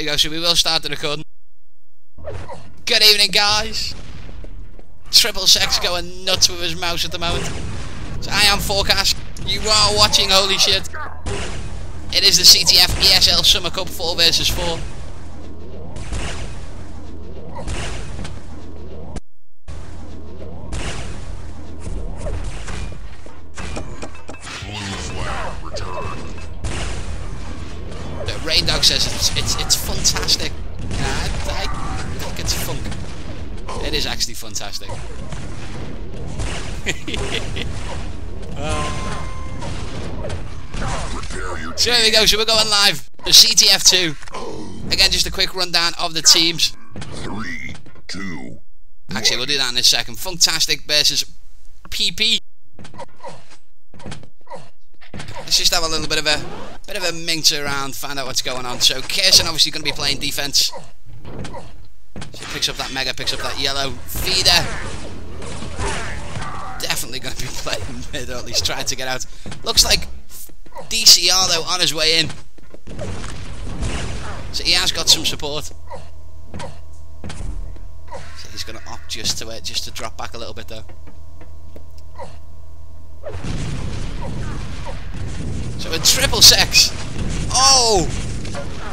we go, so we will start the recording. Good evening, guys. Triple Sex going nuts with his mouse at the moment. So I am Forecast. You are watching, holy shit. It is the CTF ESL Summer Cup 4 versus 4. The Rain Dog says it's fantastic. I think it's funk. It is actually fantastic. So there we go, so we're going live. The CTF 2. Again, just a quick rundown of the teams. 3, 2. Actually, we'll do that in a second. Funtastic versus PP. Let's just have a little bit of a mince around, find out what's going on. So Kirsten obviously going to be playing defense. She picks up that mega, picks up that yellow feeder. Definitely going to be playing mid, or at least trying to get out. Looks like DCR though on his way in. So he has got some support. So he's going to opt just to drop back a little bit though. So a triple sex. Oh!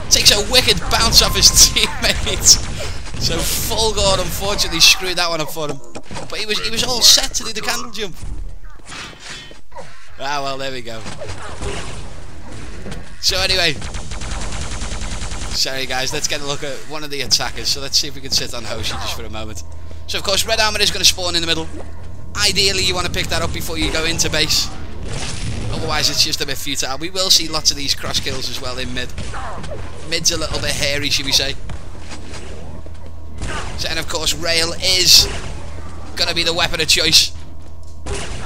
Takes a wicked bounce off his teammates. So Full God unfortunately screwed that one up for him. But he was all set to do the candle jump. Ah well, there we go. So anyway. Sorry guys, let's get a look at one of the attackers. So let's see if we can sit on Hoshi just for a moment. So of course Red Armor is going to spawn in the middle. Ideally you want to pick that up before you go into base. Otherwise it's just a bit futile. We will see lots of these cross kills as well in mid. Mid's a little bit hairy, should we say. So, and of course Rail is going to be the weapon of choice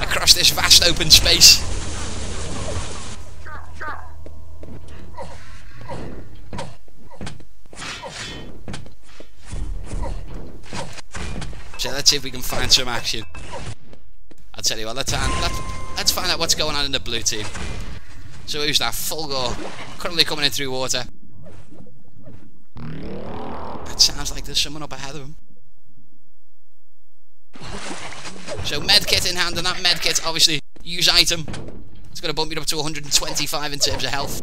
across this vast open space. So let's see if we can find some action. I'll tell you what, let's find out what's going on in the blue team. So who's that? Full Gore. Currently coming in through water. That sounds like there's someone up ahead of him. So medkit in hand, and that medkit obviously use item. It's going to bump you up to 125 in terms of health.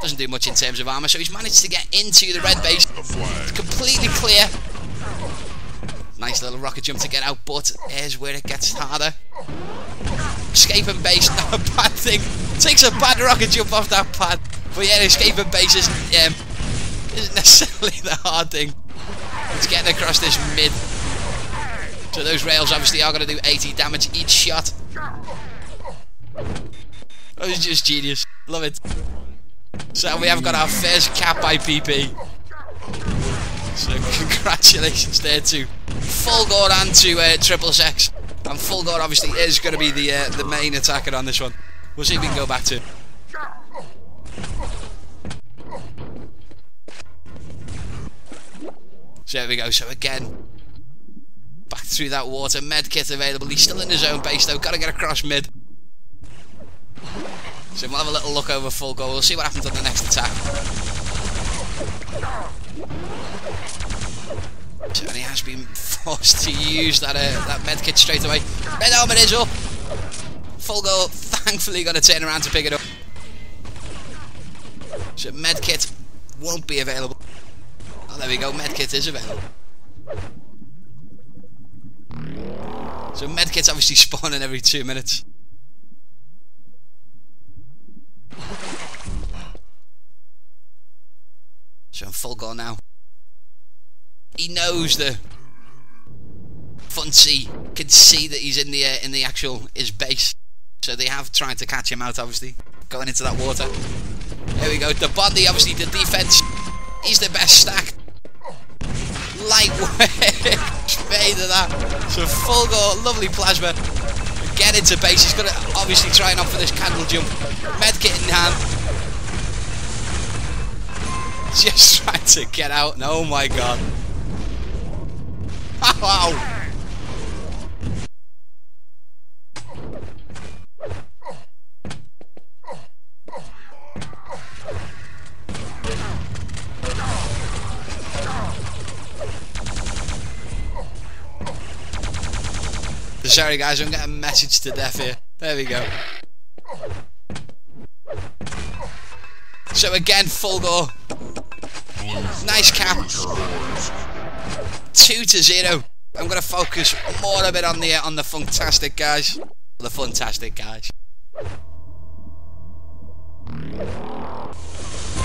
Doesn't do much in terms of armor, so he's managed to get into the red base. It's completely clear. Nice little rocket jump to get out, but here's where it gets harder. Escaping base, not a bad thing. Takes a bad rocket jump off that pad. But yeah, escaping base isn't necessarily the hard thing. It's getting across this mid. So those rails obviously are going to do 80 damage each shot. That was just genius. Love it. So we have got our first cap by PP. So congratulations there to Full God and to Triple Sex. And Full God obviously is going to be the main attacker on this one. We'll see if we can go back to. So there we go. So again, back through that water. Medkit available. He's still in his own base though. Got to get across mid. So we'll have a little look over Full God. We'll see what happens on the next attack. So he has been forced to use that medkit straight away. Red Armor is up. Full Goal thankfully got to turn around to pick it up. So medkit won't be available. Oh, there we go. Medkit is available. So medkit's obviously spawning every 2 minutes. So I'm Full Goal now. He knows the Funcy can see that he's in the actual his base, so they have tried to catch him out. Obviously, going into that water. There we go. The Bondi, obviously the defense. He's the best stack. Lightweight, made of that. So Full Gore, lovely plasma. Get into base. He's gonna obviously try and opt for this candle jump. Medkit in hand. Just trying to get out. And oh my god. Wow. Sorry guys, I'm getting messaged to death here. There we go. So again, full go. Nice cap. 2-0. I'm gonna focus more a bit on the Funtastic guys. The Funtastic guys.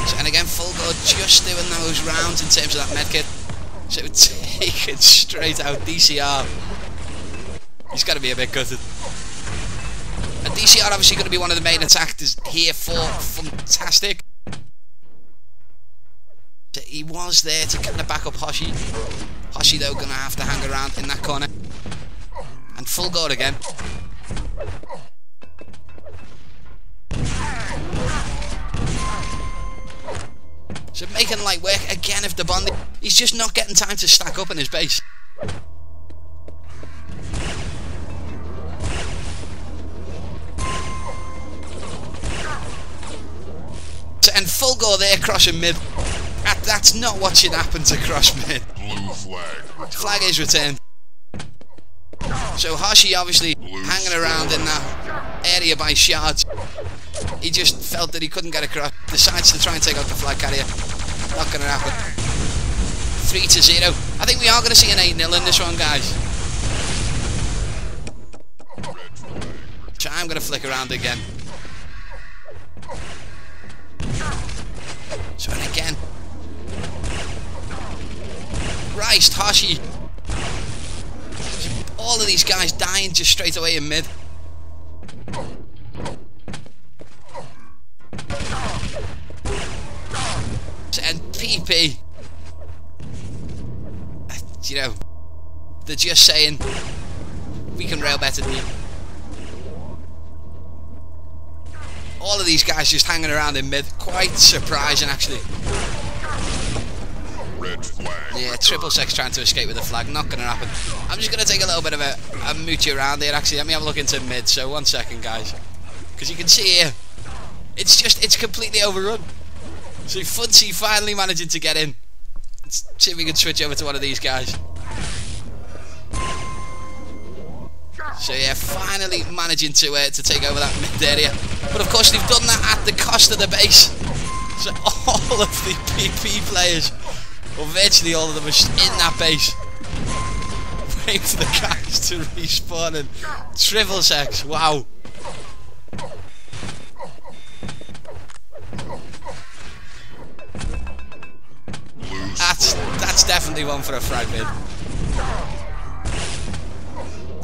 So, and again, full go, just doing those rounds in terms of that medkit. So taken straight out DCR. He's got to be a bit gutted. And DCR obviously going to be one of the main attackers here for Funtastic. So he was there to kind of back up Hoshi. Hoshi though going to have to hang around in that corner. And full go again. So making light work again of the bond. He's just not getting time to stack up in his base. So, and full go there, crossing mid. That's not what should happen to cross mid. Blue flag. Flag is returned. So Hoshi obviously hanging around in that area by shards. He just felt that he couldn't get across. Decides to try and take out the flag carrier. Not going to happen. 3-0. I think we are going to see an 8-0 in this one, guys. So I'm going to flick around again. So and again. Christ, Hoshi. All of these guys dying just straight away in mid. And PP, you know, they're just saying we can rail better than you. All of these guys just hanging around in mid, quite surprising actually. Red flag. Yeah, triple sex trying to escape with the flag, not gonna happen. I'm just gonna take a little bit of a mooch around here actually. Let me have a look into mid, so 1 second guys. Because you can see here, it's completely overrun. So Funty finally managing to get in. Let's see if we can switch over to one of these guys. So yeah, finally managing to take over that mid area. But of course they've done that at the cost of the base. So all of the PP players, or virtually all of them, are in that base. Waiting for the guys to respawn and triple sex. Wow. That's definitely one for a frag mid.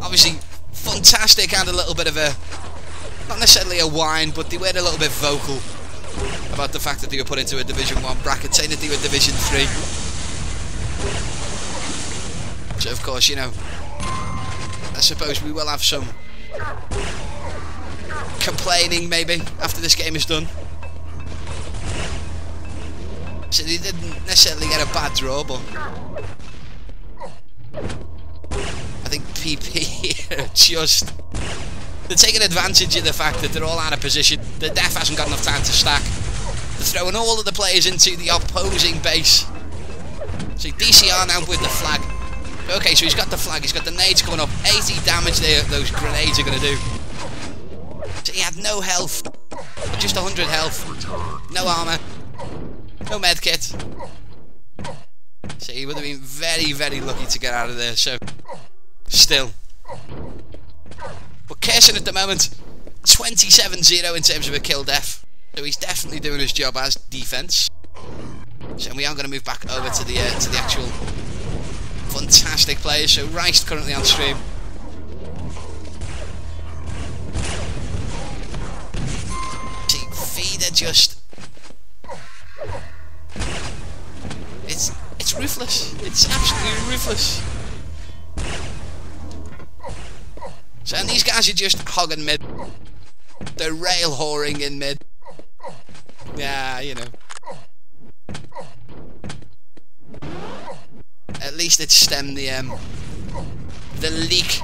Obviously, Funtastic had a little bit of a, not necessarily a whine, but they were a little bit vocal about the fact that they were put into a Division 1 bracket, saying that they were Division 3. So of course, you know, I suppose we will have some complaining maybe after this game is done. So they didn't necessarily get a bad draw, but I think PP are just, they're taking advantage of the fact that they're all out of position. The Def hasn't got enough time to stack. They're throwing all of the players into the opposing base. So DCR now with the flag. Okay, so he's got the flag, he's got the nades coming up. 80 damage there, those grenades are going to do. So he had no health, just 100 health, no armour. No medkit. So he would have been very, very lucky to get out of there. So, still. But Kersen at the moment, 27-0 in terms of a kill def. So he's definitely doing his job as defense. So we are going to move back over to the actual Funtastic players. So Rice currently on stream. See, Feeder just. It's ruthless. It's absolutely ruthless. So, and these guys are just hogging mid. They're rail whoring in mid. Yeah, you know. At least it's stemmed the leak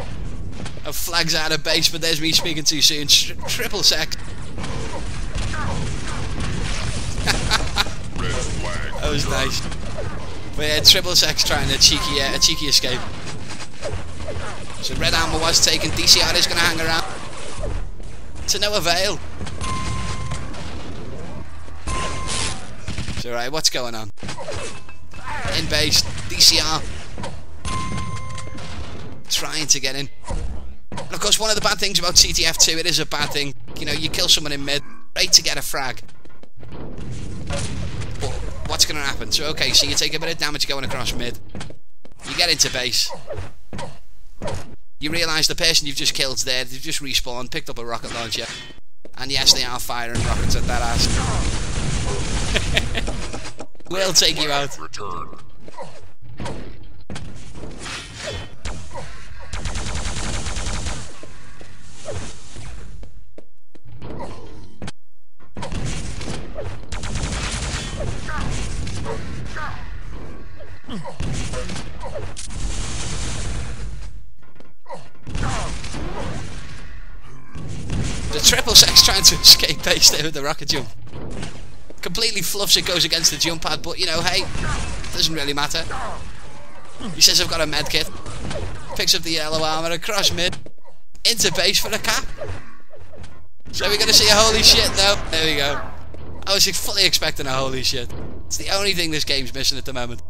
of flags out of base, but there's me speaking too soon. Triple sec. That was nice. But yeah, triple sex trying a cheeky escape. So red armor was taken. DCR is going to hang around. To no avail. So right, what's going on? In base, DCR. Trying to get in. And of course, one of the bad things about CTF 2, it is a bad thing. You know, you kill someone in mid, right to get a frag. But what's going to happen? So, okay, so you take a bit of damage going across mid. You get into base. You realise the person you've just killed's there. They've just respawned, picked up a rocket launcher. And yes, they are firing rockets at that ass. We'll take you out. Return. The triple sex trying to escape base there with the rocket jump. Completely fluffs it, goes against the jump pad, but you know, hey, doesn't really matter. He says I've got a med kit. Picks up the yellow armor across mid. Into base for a cap. So we're going to see a holy shit now. There we go. I was fully expecting a holy shit. It's the only thing this game's missing at the moment.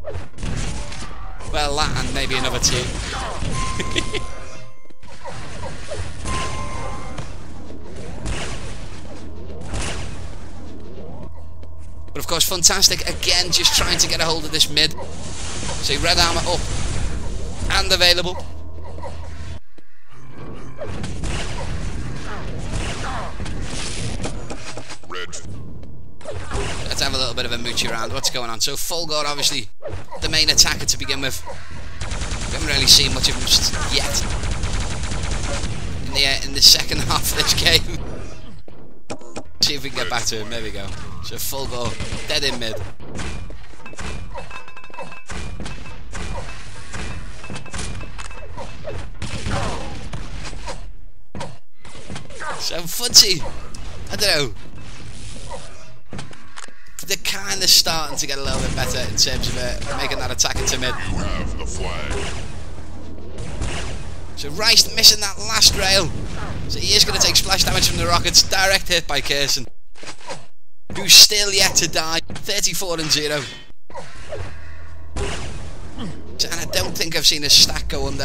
Well, that and maybe another team. But of course, Funtastic again just trying to get a hold of this mid. See, red armor up and available. Red. Let's have a little bit of a mooch around. What's going on? So Fulgor, obviously, the main attacker to begin with. We haven't really seen much of him yet in the second half of this game. See if we can get back to him. There we go. So Fulgor, dead in mid. So Funty, I don't know. They're kind of starting to get a little bit better in terms of making that attack into mid. You have the flag. So Rice missing that last rail. So he is going to take splash damage from the rockets. Direct hit by Kirsten, who's still yet to die. 34-0. And I don't think I've seen his stack go under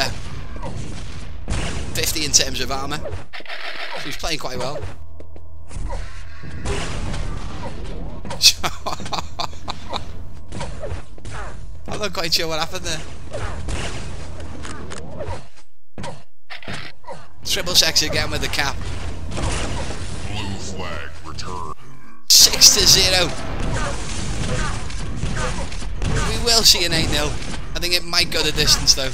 50 in terms of armour. So he's playing quite well. I'm not quite sure what happened there. Triple sex again with the cap. Blue flag return. 6-0. We will see an 8-0. I think it might go the distance though.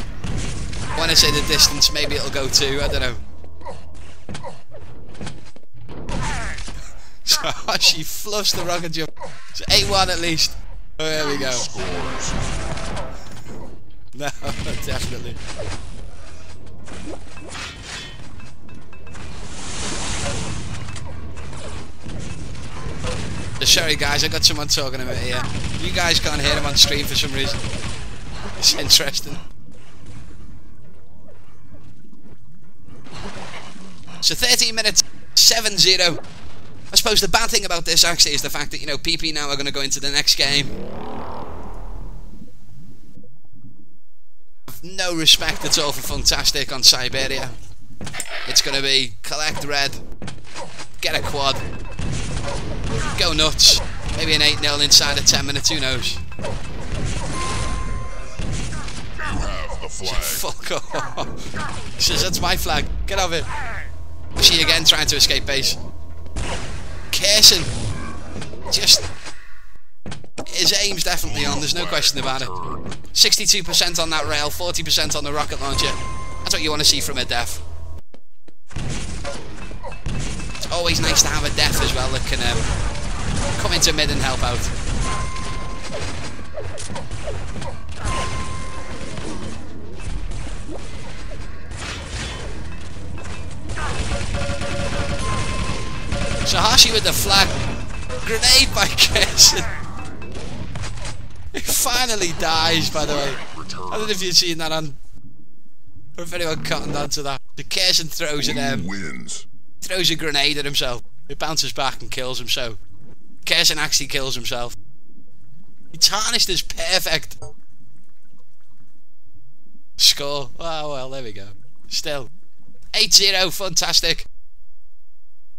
When I say the distance, maybe it'll go 2, I don't know. So she fluffs the rocket jump. So 8-1 at least. Oh, there we go. Scores. No, definitely. So sorry guys, I got someone talking about here. You guys can't hear him on stream for some reason. It's interesting. So 13 minutes, 7-0. I suppose the bad thing about this actually is the fact that, you know, PP now are going to go into the next game. No respect at all for Funtastic on Siberia. It's going to be collect red, get a quad, go nuts, maybe an 8-0 inside of 10 minutes, who knows. You have the flag. Fuck off. He says, that's my flag, get off it. She again trying to escape base. Kersen, just, his aim's definitely on, there's no question about it. 62% on that rail, 40% on the rocket launcher. That's what you want to see from a def. It's always nice to have a def as well that can come into mid and help out. So Hashi with the flag. Grenade by Kersen. It finally dies, by the way. I don't know if you've seen that on Or if anyone cottoned onto that. The Kersen throws throws a grenade at himself. It bounces back and kills him, so Kersen actually kills himself. He tarnished is perfect. Score. Oh well, there we go. Still 8-0, Funtastic.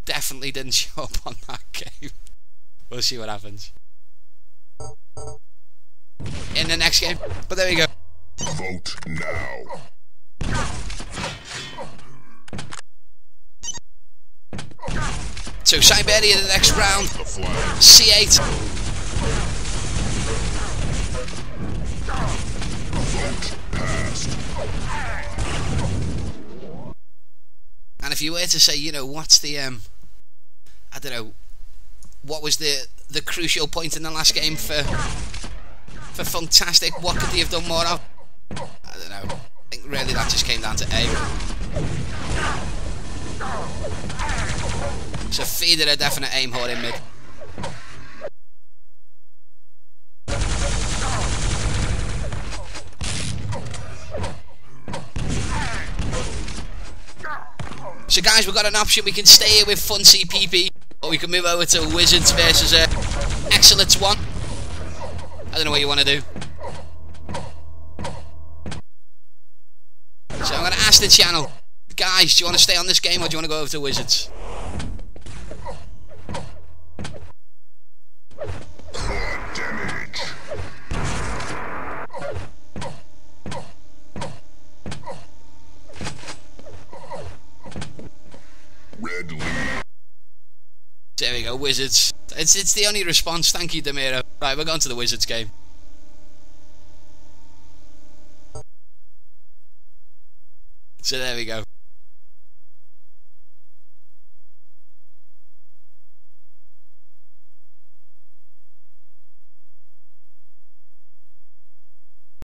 Definitely didn't show up on that game. We'll see what happens in the next game. But there we go. Vote now. So Siberia in the next round. C8. Vote passed. And if you were to say, you know, what's the I don't know, what was the crucial point in the last game for Funtastic? What could they have done more of? I don't know. I think really that just came down to aim. So feeder a definite aim hole in mid. So guys, we've got an option. We can stay here with Fun CPP, or we can move over to Wizards versus Excellence 1. I don't know what you want to do. So I'm going to ask the channel, guys, do you want to stay on this game or do you want to go over to Wizards? Damage. Red lead. There we go, Wizards. It's the only response. Thank you, Demiro. Right, we're going to the Wizards game. So there we go.